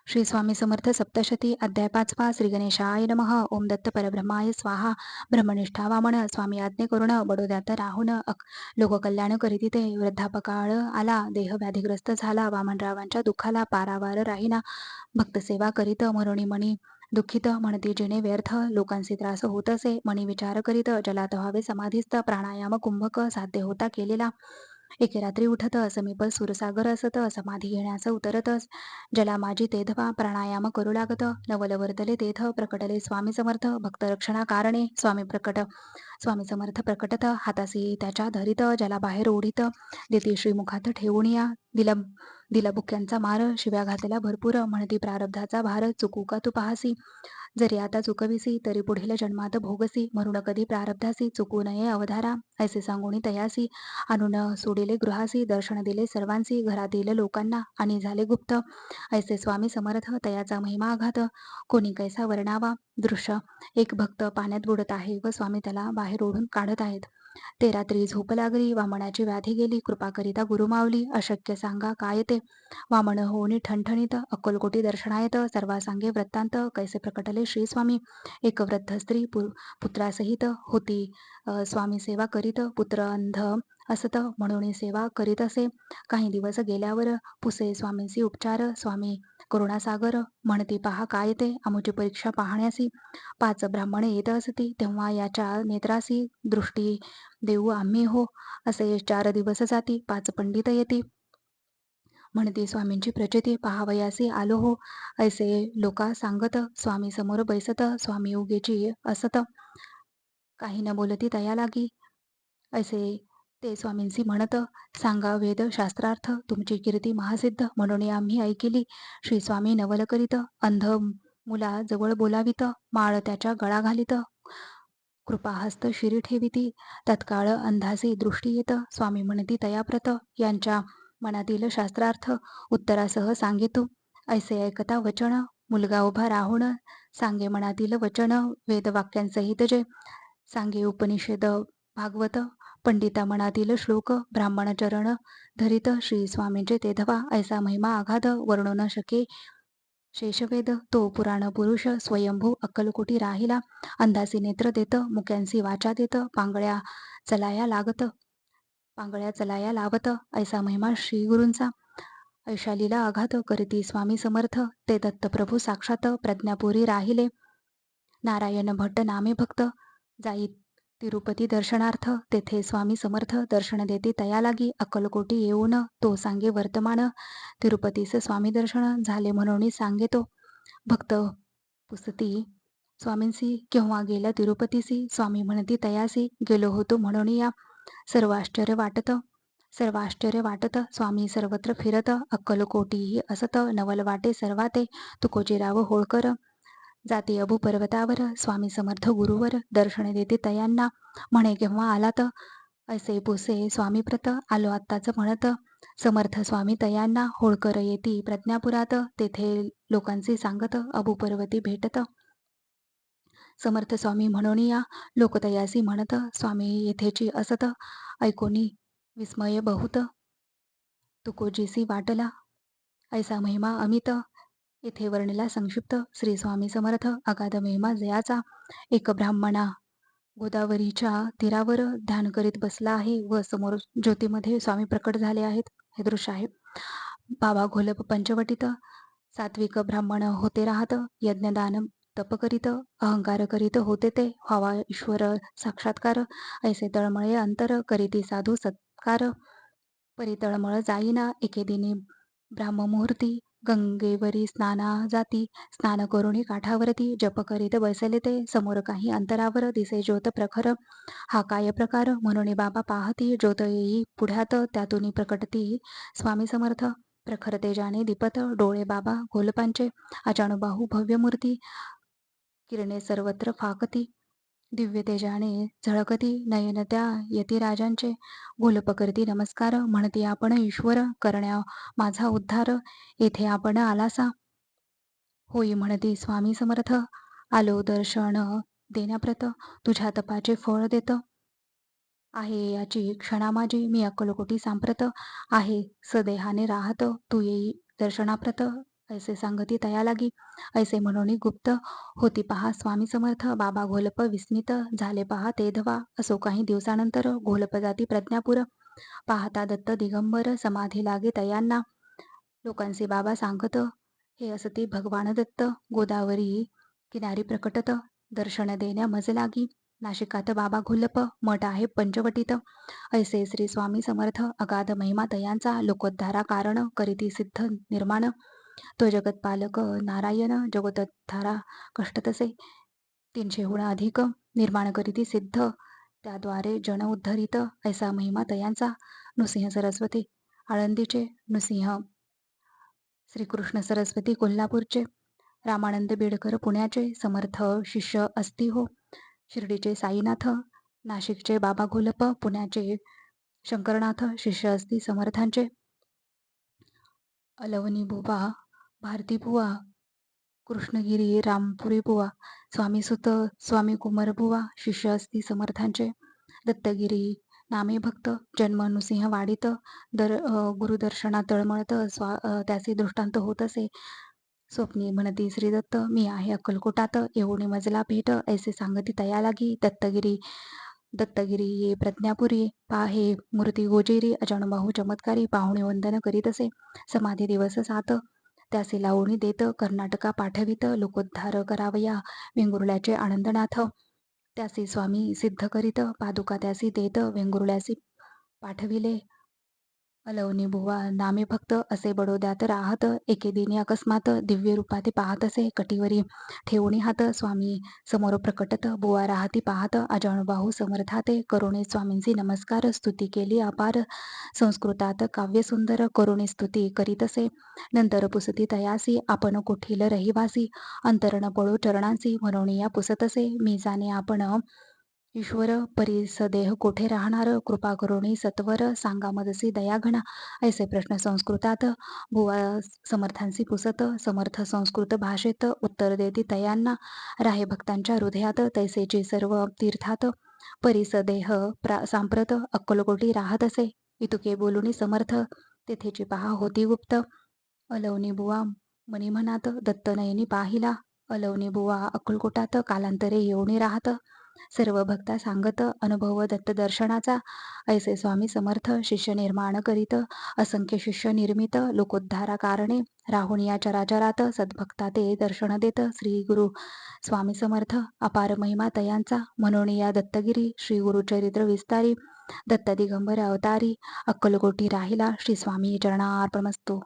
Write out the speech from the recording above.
श्री स्वामी समर्थ सप्तशती अध्याय 5 श्री गणेशाय नमः. ओम दत्त परब्रह्माय स्वाहा. ब्रह्मनिष्ठा वामन स्वामी आज्ञे करुण बडोद्यात राहून लोककल्याण करीती ते. वृद्धापकाळ आला देह व्याधिग्रस्त झाला. वामनरावांच्या दुःखाला पारावार राहीना. भक्तसेवा करीत मरोणी मणी दुःखित म्हणती जिने व्यर्थ. लोकांचे त्रास होत असे मनी विचार करीत. जलात व्हावे समाधीस्थ प्राणायाम कुंभक साध्य होता केलेला. एके रात्री उठत समीप सुरसागर असत. समाधी घेण्यास उतरतच जला माझी तेधवा प्राणायाम करू लागत. नवलवर्तले तेथ प्रकटले स्वामी समर्थ. भक्त रक्षणा कारणे स्वामी समर्थ प्रकटत. हातासी त्याच्या धरित जला बाहेर ओढीत. देती श्रीमुखात ठेवून या दिला बुक्यांचा मार. शिव्या घातल्या भरपूर म्हणती प्रारब्धाचा भार. चुकू का तू पाहसी जरी आता चुकविसी तरी पुढील जन्मात भोगसी. मरुण कधी प्रारब्धासी चुकू नये अवधारा. ऐसे सांगून तयासी आणून सोडिले गृहासी. दर्शन दिले सर्वांसी घरातील लोकांना आणि झाले गुप्त. ऐसे स्वामी समर्थ तयाचा महिमा आघात कोणी कैसा वर्णावा. दृश्य एक भक्त पाण्यात बुडत आहे व स्वामी त्याला बाहेर ओढून काढत आहेत. ते रात्री झोप लागली. वामनाची व्याधी गेली. कृपा करिता गुरु माऊली. अशक्य सांगा काय ते. वामन होऊन ठणठणीत अक्कलकोटी दर्शनायत. सर्वा सांगे वृत्तांत कैसे प्रकटले श्री स्वामी. एक वृद्ध स्त्री पुत्रासहित होती स्वामी सेवा करीत. पुत्र अंध असत म्हणून सेवा करीत असे. काही दिवस गेल्यावर पुसे स्वामींची उपचार. स्वामी करुणासागर म्हणती पहा काय ते. आमुची परीक्षा पाहण्यासी 5 ब्राह्मणे येत असती. तेव्हा याच्या नेत्रासी दृष्टी देऊ आम्ही हो. असे 4 दिवस जाती. 5 पंडित येती. म्हणती स्वामींची प्रचिती पहावयासी आलो हो. ऐसे लोका सांगत स्वामी समोर बैसत. स्वामी उगेची असत काही न बोलती तया लागी. ऐसे ते स्वामींसी म्हणत सांगा वेद शास्त्रार्थ तुमची कीर्ती महासिद्ध म्हणून आम्ही ऐकिली. श्री स्वामी नवल करीत अंध मुला जवळ बोलावित. माळ त्याच्या गळा घालीत. कृपाहस्त शिरी ठेविती. तत्काळ अंधासी दृष्टी येत. स्वामी म्हणती तयाप्रत यांच्या मनातील शास्त्रार्थ उत्तरासह सांगितू. ऐसे ऐकता वचन मुलगा उभा राहून सांगे मनातील वचन. वेदवाक्यांसहित जे सांगे उपनिषद भागवत. पंडिता मनातील श्लोक ब्राह्मण चरण धरित. श्री स्वामींचे तेधवा ऐसा महिमा आघात वर्णू न शके शेषवेद. तो पुराण पुरुष स्वयंभू अक्कलकोटी राहिला. अंधासी नेत्र देत मुक्यांसी वाचा देत. पांगळ्या चलाया लावत. ऐसा महिमा श्री गुरूंचा. ऐशालीला आघात करती स्वामी समर्थ. ते दत्तप्रभू साक्षात प्रज्ञापुरी राहिले. नारायण भट्ट नामे भक्त जाई तिरुपती दर्शनार्थ. तेथे स्वामी समर्थ दर्शन देती तया लागी. अक्कलकोटी येऊन तो सांगे वर्तमान. तिरुपतीस स्वामी दर्शन झाले म्हणून सांगेतो. भक्त पुसती स्वामींसी केव्हा गेल्या तिरुपतीसी. स्वामी म्हणती तयासी गेलो होतो म्हणून या. सर्व आश्चर्य वाटत स्वामी सर्वत्र फिरत. अक्कलकोटीही असत नवल वाटे सर्वाते. तुकोजीराव होळकर जाती अबू पर्वतावर. स्वामी समर्थ गुरुवर दर्शन देते तयांना. म्हणे केव्हा आलात. ऐसे पुसे स्वामीप्रत आलो आत्ताच म्हणत. समर्थ स्वामी तयांना होळकर येती प्रज्ञापुरात. तेथे लोकांचे सांगत अबू पर्वती भेटत. समर्थ स्वामी म्हणून या लोक तयासी म्हणत. स्वामी येथेची असत ऐकोनी विस्मय बहुत. तुकोजीसी वाटला ऐसा महिमा अमित. येथे वर्णिला संक्षिप्त. श्री स्वामी समर्थ अगाध महिमा जयाचा. एक ब्राह्मणा गोदावरीच्या तीरावर ध्यान करीत बसला आहे व समोर ज्योतीमध्ये स्वामी प्रकट झाले आहेत. हे दृश्य आहे. बाबा घोलप पंचवटीत सात्विक ब्राह्मण होते राहत. यज्ञदान तप करीत अहंकार करीत होते ते. व्हावा ईश्वर साक्षात्कार. ऐसे तळमळे अंतर करीती साधू सत्कार. परी तळमळ जाईना. एके दिनी ब्राह्ममुहूर्ती गंगेवरी स्नाना जाती. स्नान करुणी काठावरती जप करीत बसले ते. समोर काही अंतरावर दिसे ज्योत प्रखर. हा काय प्रकार म्हणून बाबा पाहती. ज्योत येई पुढ्यात त्यातून प्रकटती स्वामी समर्थ. प्रखर तेजाने दीपत डोळे बाबा घोलपांचे. अजानुबाहू भव्य मूर्ती किरणे सर्वत्र फाकती. दिव्य तेजाने झळकती नयन त्या यतिराजांचे. घोलप करती नमस्कार म्हणती आपण ईश्वर करण्या माझा उद्धार. येथे आपण आलासा होई म्हणती स्वामी समर्थ. आलो दर्शन देण्याप्रत तुझ्या तपाचे फळ देत आहे याची क्षणा माझी. मी अक्कलकोटी सांप्रत आहे सदेहाने राहत. तू येई दर्शनाप्रत ऐसे सांगती तया लागी. ऐसे म्हणून गुप्त होती पहा स्वामी समर्थ. बाबा घोलप विस्मित झाले पहा ते धवा. असो काही दिवसानंतर घोलप जाती प्रज्ञापूर. पाहता दत्त दिगंबर समाधी लागे तयांना. लोकांचे बाबा सांगत हे असती भगवान दत्त. गोदावरी किनारी प्रकटत दर्शन देण्या मज लागी. नाशिकात बाबा घोलप मठ आहे पंचवटीत. ऐसे श्री स्वामी समर्थ अगाध महिमा तयांचा. लोकोद्धारा कारण करीती सिद्ध निर्माण. तो जगतपालक नारायण जगतोद्धारा कष्ट तसे 300 अधिक निर्माण करीती सिद्ध. त्याद्वारे जन उद्धरित ऐसा महिमा तयांचा. नृसिंह सरस्वती आळंदीचे, नृसिंह श्रीकृष्ण सरस्वती कोल्हापूरचे, रामानंद बेडकर पुण्याचे समर्थ शिष्य असती हो. शिर्डीचे साईनाथ, नाशिकचे बाबा घोलप, पुण्याचे शंकरनाथ शिष्य असती समर्थांचे. अलवनी बुवा, भारती बुवा, कृष्णगिरी रामपुरी बुवा, स्वामी सुत स्वामी कुमार बुवा शिष्य असती समर्थांचे. दत्तगिरी नामे भक्त जन्म नृसिंह वाडीत. गुरुदर्शनात तळमळत त्याचे दृष्टांत होत असे. स्वप्नी म्हणती श्रीदत्त मी आहे अक्कलकोटात. येऊनी मजला भेट ऐसे सांगती तया लागी. दत्तगिरी ये प्रज्ञापुरी. पाहे मूर्ती गोजेरी अजाणुबाहू चमत्कारी. पाहुणे वंदन करीत असे. समाधी दिवस 7 त्यासे लावणी देत कर्नाटका पाठवित. लोकोद्धार करावया वेंगुर्ल्याचे आनंदनाथ. त्यासी स्वामी सिद्ध करीत. पादुका त्यासी देत वेंगुर्ल्यासी पाठविले. अलवनी बुवा नामे भक्त असे बडोद्यात राहत. एके दिनी अकस्मात दिव्य रूपाते पाहत असे. कटीवरी ठेवणी हात स्वामी समोर प्रकटत. बुवा राहती पाहत अजाणुबाहू समर्थाते. करुणे स्वामींची नमस्कार स्तुती केली अपार. संस्कृतात काव्य सुंदर करुणी स्तुती करीत असे. नंतर पुसती तयासी आपण कोठील रहिवासी. अंतरण पळो चरणांसी म्हणून या पुसत असे. मी जाणे आपण ईश्वर परिसदेह कोठे राहणार. कृपा करुणी सत्वर सांगा मदसी दयाघना. ऐसे प्रश्न संस्कृतात बुवा समर्थांसी पुसत. समर्थ संस्कृत भाषेत उत्तर देती तयांना. राहे भक्तांच्या हृदयात तैसेची सर्व तीर्थात. परिसदेह सांप्रत अक्कलकोटी राहत असे. इतुके बोलुनी समर्थ तेथेची पहा होती गुप्त. अलवनी बुवा मनी म्हणात दत्तनयनी पाहिला. अलवनी बुवा अक्कलकोटात कालांतरे येऊनी राहत. सर्व भक्ता सांगत अनुभव दत्त दर्शनाचा. ऐसे स्वामी समर्थ शिष्य निर्माण करीत. असंख्य शिष्य निर्मित लोकोद्धारा कारणे. राहुन या चराचरात सद्भक्ता ते दर्शन देत. श्री गुरु स्वामी समर्थ अपार महिमा तयांचा. म्हणून या दत्तगिरी श्री गुरुचरित्र विस्तारी. दत्त दिगंबर अवतारी अक्कलकोटी राहिला. श्री स्वामी चरणार्पणमस्तु.